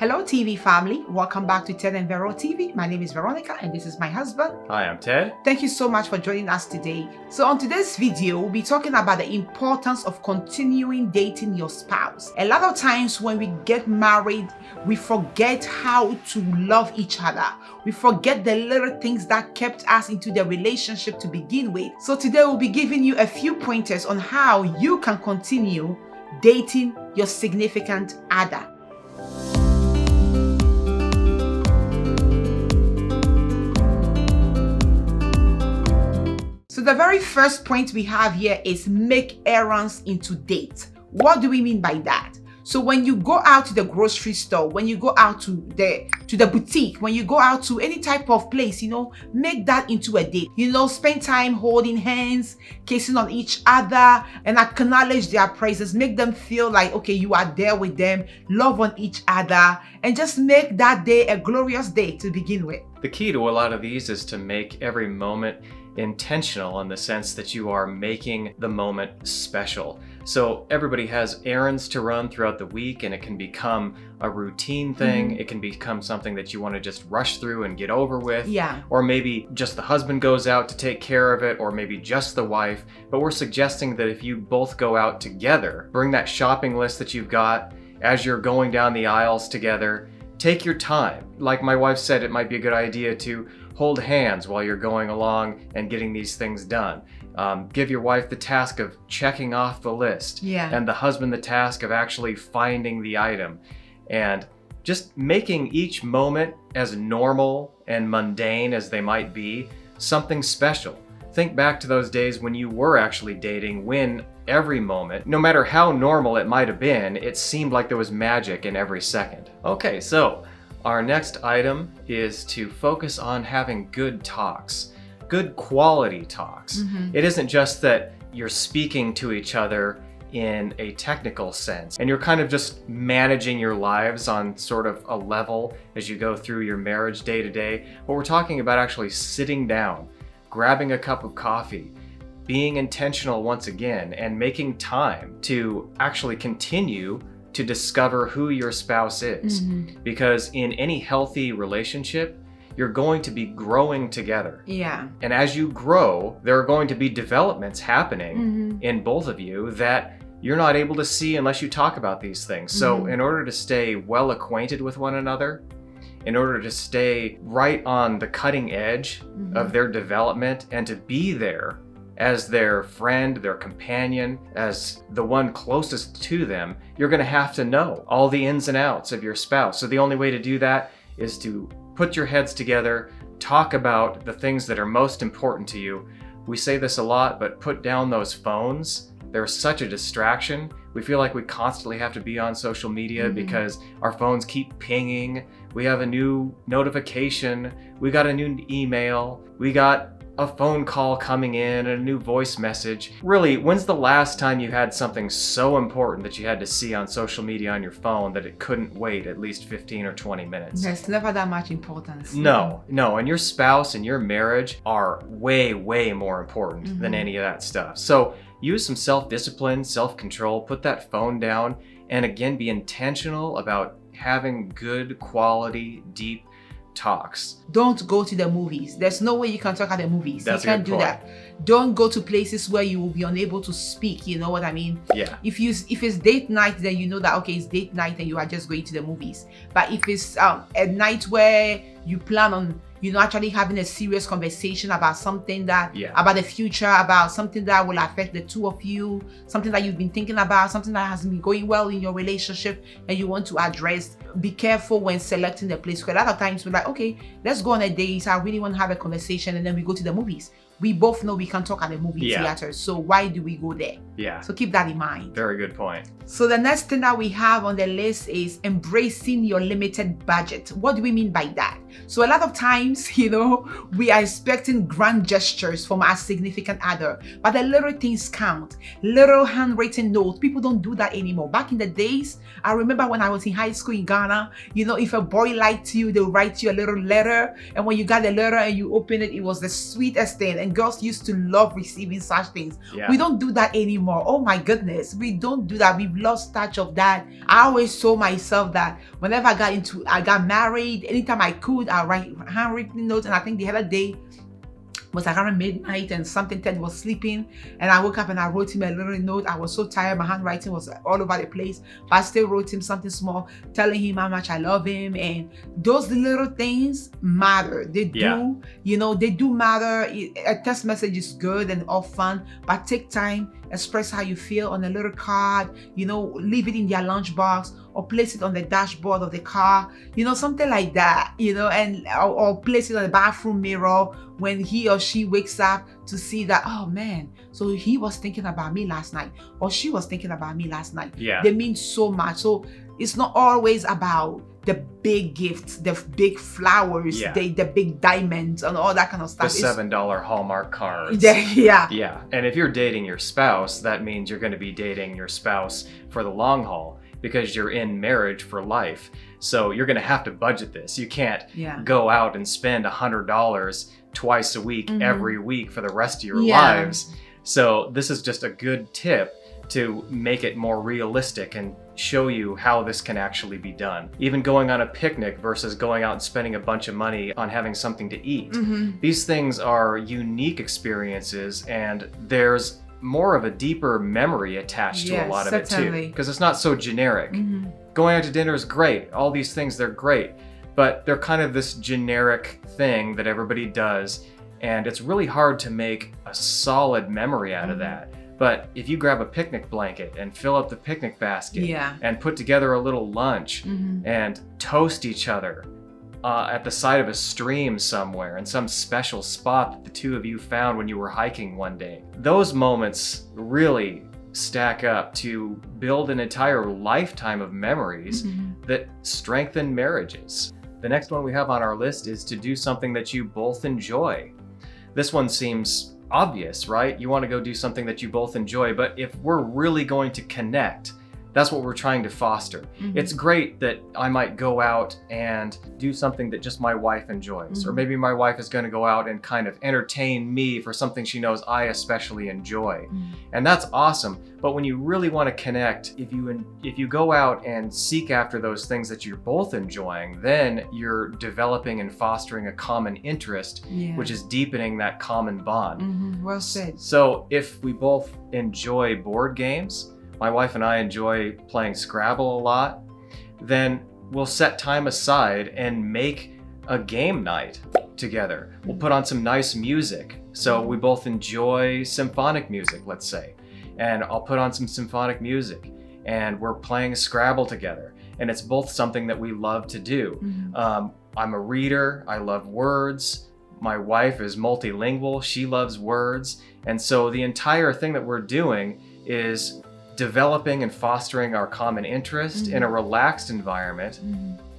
Hello TV family, welcome back to Ted and Vero TV. My name is Veronica and this is my husband. Hi, I'm Ted. Thank you so much for joining us today. So on today's video, we'll be talking about the importance of continuing dating your spouse. A lot of times when we get married, we forget how to love each other. We forget the little things that kept us into the relationship to begin with. So today we'll be giving you a few pointers on how you can continue dating your significant other. So the very first point we have here is make errands into dates. What do we mean by that? So when you go out to the grocery store, when you go out to the boutique, when you go out to any type of place, make that into a date. Spend time holding hands, kissing on each other, and acknowledge their presence. Make them feel like, okay, you are there with them, love on each other, and just make that day a glorious day to begin with. The key to a lot of these is to make every moment intentional in the sense that you are making the moment special. So everybody has errands to run throughout the week, and it can become a routine thing. It can become something that you want to just rush through and get over with. Yeah. Or maybe just the husband goes out to take care of it, or maybe just the wife. But we're suggesting that if you both go out together, bring that shopping list that you've got as you're going down the aisles together. Take your time. Like my wife said, it might be a good idea to hold hands while you're going along and getting these things done. Give your wife the task of checking off the list, and the husband the task of actually finding the item. And just making each moment, as normal and mundane as they might be, something special. Think back to those days when you were actually dating, when every moment, no matter how normal it might have been, it seemed like there was magic in every second. Okay, so our next item is to focus on having good talks, good quality talks. It isn't just that you're speaking to each other in a technical sense and you're kind of just managing your lives on sort of a level as you go through your marriage day to day, but we're talking about actually sitting down, grabbing a cup of coffee, being intentional once again, and making time to actually continue to discover who your spouse is. Because in any healthy relationship, you're going to be growing together. Yeah. And as you grow, there are going to be developments happening in both of you that you're not able to see unless you talk about these things. So in order to stay well acquainted with one another, in order to stay right on the cutting edge of their development and to be there as their friend, their companion, as the one closest to them, you're going to have to know all the ins and outs of your spouse. So the only way to do that is to put your heads together, talk about the things that are most important to you. We say this a lot, but put down those phones. They're such a distraction. We feel like we constantly have to be on social media because our phones keep pinging. We have a new notification. We got a new email. We got a phone call coming in, a new voice message. Really, when's the last time you had something so important that you had to see on social media on your phone that it couldn't wait at least 15 or 20 minutes? There's never that much importance. No. And your spouse and your marriage are way, way more important than any of that stuff. So use some self-discipline, self-control, put that phone down, and again, be intentional about having good quality, deep talks. Don't go to the movies. There's no way you can talk at the movies. That's you can't do that. Don't go to places where you will be unable to speak. You know what I mean? Yeah. If it's date night, then you know that okay, it's date night and you are just going to the movies. But if it's a night where you plan on actually having a serious conversation about something about the future, about something that will affect the two of you, something that you've been thinking about, something that hasn't been going well in your relationship and you want to address, be careful when selecting the place. Because a lot of times we're like, okay, let's go on a date. I really want to have a conversation, and then we go to the movies. We both know we can't talk at the movie theater, so why do we go there? Yeah. So keep that in mind. Very good point. So the next thing that we have on the list is embracing your limited budget. What do we mean by that? So a lot of times, we are expecting grand gestures from our significant other, but the little things count. Little handwritten notes. People don't do that anymore. Back in the days, I remember when I was in high school in Ghana, Ghana. You know, if a boy liked you, they'll write you a little letter. And when you got the letter and you open it, it was the sweetest thing. And girls used to love receiving such things. Yeah. We don't do that anymore. Oh my goodness. We don't do that. We've lost touch of that. I always told myself that whenever I got married, anytime I could, I write handwritten notes. And I think the other day was around midnight and something. Ted was sleeping and I woke up and I wrote him a little note. I was so tired, my handwriting was all over the place, but I still wrote him something small, telling him how much I love him. And those little things matter. They do, you know, they do matter. A text message is good and all fun, but take time, express how you feel on a little card, you know, leave it in their lunchbox or place it on the dashboard of the car, you know, something like that, you know, and or place it on the bathroom mirror when he or she wakes up to see that, oh man, so he was thinking about me last night, or she was thinking about me last night. Yeah. They mean so much. So it's not always about the big gifts, the big flowers, the big diamonds and all that kind of stuff. The $7 Hallmark cards. Yeah. Yeah. And if you're dating your spouse, that means you're going to be dating your spouse for the long haul, because you're in marriage for life. So you're going to have to budget this. You can't go out and spend $100 twice a week, every week for the rest of your lives. So this is just a good tip to make it more realistic and show you how this can actually be done. Even going on a picnic versus going out and spending a bunch of money on having something to eat. These things are unique experiences, and there's more of a deeper memory attached to a lot of it too, because it's not so generic. Going out to dinner is great. All these things, they're great, but they're kind of this generic thing that everybody does, and it's really hard to make a solid memory out of that. But if you grab a picnic blanket and fill up the picnic basket and put together a little lunch and toast each other at the side of a stream somewhere in some special spot that the two of you found when you were hiking one day, those moments really stack up to build an entire lifetime of memories that strengthen marriages. The next one we have on our list is to do something that you both enjoy. This one seems obvious, right? You want to go do something that you both enjoy, but if we're really going to connect, that's what we're trying to foster. It's great that I might go out and do something that just my wife enjoys, or maybe my wife is going to go out and kind of entertain me for something she knows I especially enjoy. And that's awesome. But when you really want to connect, if you go out and seek after those things that you're both enjoying, then you're developing and fostering a common interest, which is deepening that common bond. Well said. So if we both enjoy board games, my wife and I enjoy playing Scrabble a lot, then we'll set time aside and make a game night together. We'll put on some nice music. So we both enjoy symphonic music, let's say, and I'll put on some symphonic music and we're playing Scrabble together. And it's both something that we love to do. I'm a reader, I love words. My wife is multilingual, she loves words. And so the entire thing that we're doing is developing and fostering our common interest in a relaxed environment,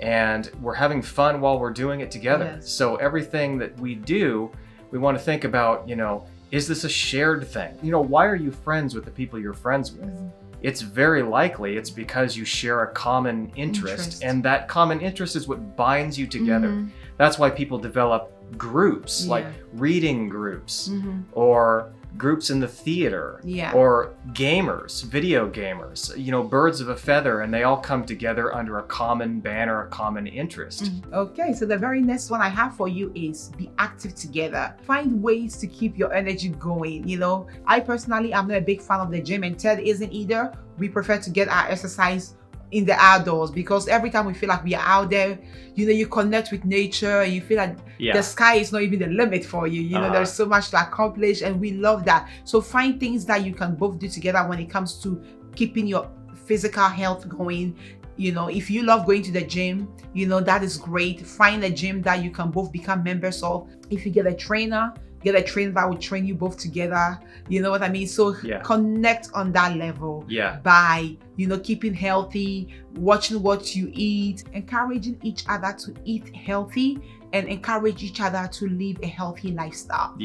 and we're having fun while we're doing it together. So everything that we do, we want to think about, you know, is this a shared thing? You know, why are you friends with the people you're friends with? It's very likely it's because you share a common interest, and that common interest is what binds you together. That's why people develop groups, like reading groups, or groups in the theater, or gamers, video gamers, you know, birds of a feather, and they all come together under a common banner, a common interest. Okay, so the very next one I have for you is be active together. Find ways to keep your energy going. You know, I personally am not a big fan of the gym, and Ted isn't either. We prefer to get our exercise in the outdoors, because every time we feel like we are out there, you know, you connect with nature and you feel like the sky is not even the limit for you. You know, there's so much to accomplish, and we love that. So find things that you can both do together when it comes to keeping your physical health going. You know, if you love going to the gym, you know, that is great. Find a gym that you can both become members of. If you get a trainer that will train you both together. You know what I mean? So connect on that level by, you know, keeping healthy, watching what you eat, encouraging each other to eat healthy, and encourage each other to live a healthy lifestyle.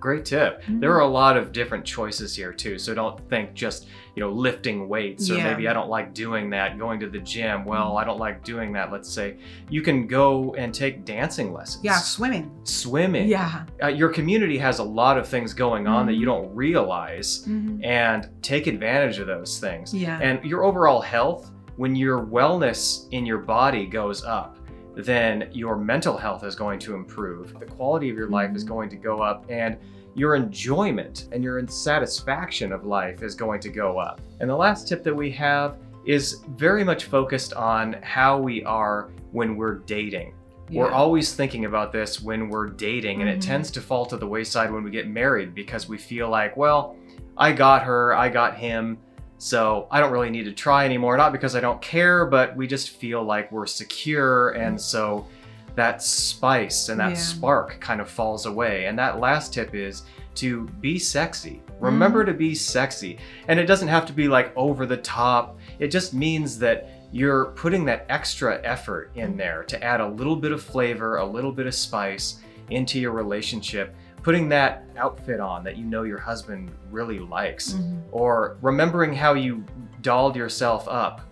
Great tip. There are a lot of different choices here too. So don't think just, lifting weights or maybe I don't like doing that, going to the gym. Well, I don't like doing that. Let's say you can go and take dancing lessons. Yeah, swimming. Yeah. Your community has a lot of things going on that you don't realize, and take advantage of those things. Yeah. And your overall health, when your wellness in your body goes up, then your mental health is going to improve. The quality of your life is going to go up, and your enjoyment and your satisfaction of life is going to go up. And the last tip that we have is very much focused on how we are when we're dating. We're always thinking about this when we're dating, and it tends to fall to the wayside when we get married because we feel like, well, I got her, I got him, so I don't really need to try anymore. Not because I don't care, but we just feel like we're secure, and so that spice and that spark kind of falls away. And that last tip is to be sexy. Remember to be sexy. And it doesn't have to be like over the top. It just means that you're putting that extra effort in there to add a little bit of flavor, a little bit of spice into your relationship, putting that outfit on that your husband really likes, or remembering how you dolled yourself up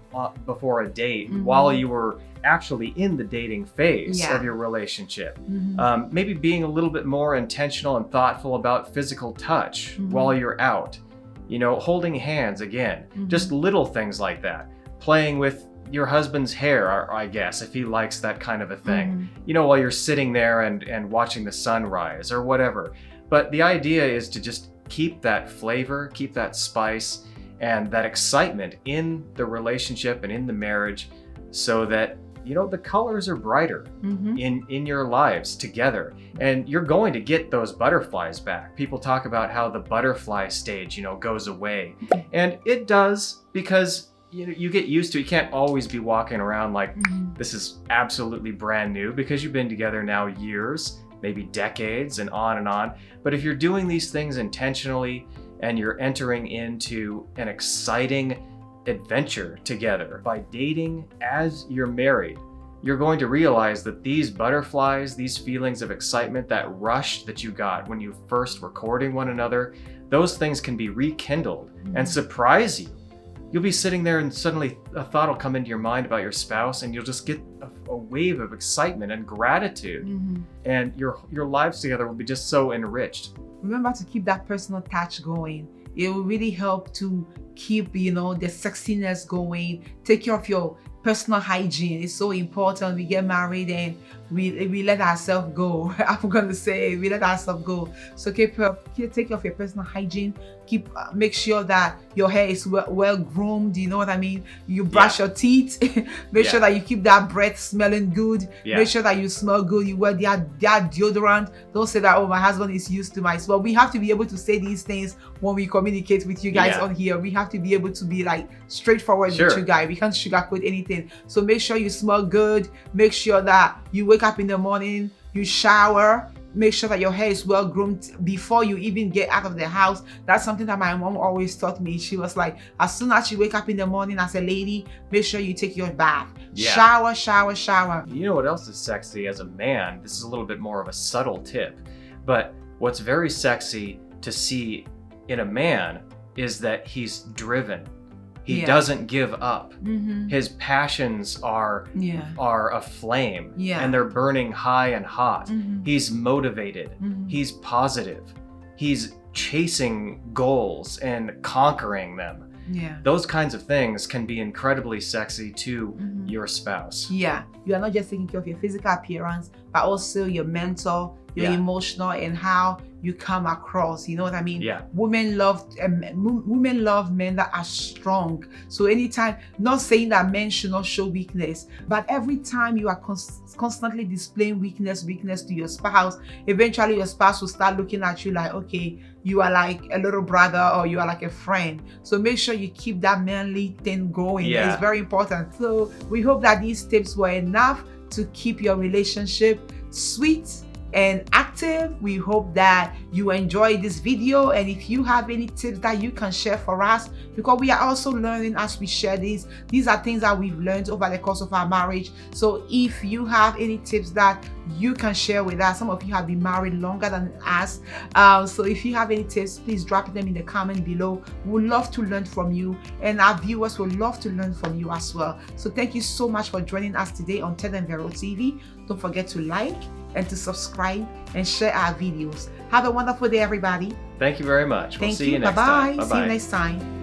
before a date while you were actually in the dating phase of your relationship. Maybe being a little bit more intentional and thoughtful about physical touch while you're out, holding hands again, just little things like that. Playing with your husband's hair, I guess, if he likes that kind of a thing, while you're sitting there and watching the sunrise or whatever. But the idea is to just keep that flavor, keep that spice and that excitement in the relationship and in the marriage, so that the colors are brighter in your lives together, and you're going to get those butterflies back. People talk about how the butterfly stage, goes away, and it does, because you get used to it. You can't always be walking around like this is absolutely brand new, because you've been together now years, maybe decades, and on and on. But if you're doing these things intentionally and you're entering into an exciting adventure together by dating as you're married, you're going to realize that these butterflies, these feelings of excitement, that rush that you got when you first were courting one another, those things can be rekindled and surprise you. You'll be sitting there and suddenly a thought will come into your mind about your spouse, and you'll just get a wave of excitement and gratitude, and your lives together will be just so enriched. Remember to keep that personal touch going. It will really help to keep, the sexiness going. Take care of your personal hygiene. It's so important. We get married and we let ourselves go. I'm gonna say we let ourselves go. So take care of your personal hygiene. Make sure that your hair is well groomed. You know what I mean? You brush your teeth. Make sure that you keep that breath smelling good. Make sure that you smell good. You wear that deodorant. Don't say that, oh, my husband is used to my smell. We have to be able to say these things when we communicate with you guys on here. We have to be able to be like straightforward with you guys. We can't sugarcoat anything. So make sure you smell good. Make sure that you wake up in the morning, you shower. Make sure that your hair is well groomed before you even get out of the house. That's something that my mom always taught me. She was like, as soon as you wake up in the morning as a lady, make sure you take your bath. Shower. You know what else is sexy as a man? This is a little bit more of a subtle tip, but what's very sexy to see in a man is that he's driven. He doesn't give up. His passions are aflame, and they're burning high and hot. He's motivated. He's positive. He's chasing goals and conquering them. Those kinds of things can be incredibly sexy to your spouse. You are not just taking care of your physical appearance, but also your mental, your emotional, and how you come across. You know what I mean? Women love men that are strong. So anytime, not saying that men should not show weakness, but every time you are constantly displaying weakness to your spouse, eventually your spouse will start looking at you like, okay, you are like a little brother, or you are like a friend. So make sure you keep that manly thing going. It's very important. So we hope that these tips were enough to keep your relationship sweet, and active. We hope that you enjoy this video, and if you have any tips that you can share for us, because we are also learning as we share these are things that we've learned over the course of our marriage. So if you have any tips that you can share with us, some of you have been married longer than us, so if you have any tips, please drop them in the comment below. We'd love to learn from you, and our viewers would love to learn from you as well. So thank you so much for joining us today on Ted and Vero TV. Don't forget to like and to subscribe and share our videos. Have a wonderful day, everybody. Thank you very much. We'll see you next Bye-bye. time. Bye-bye. See you next time.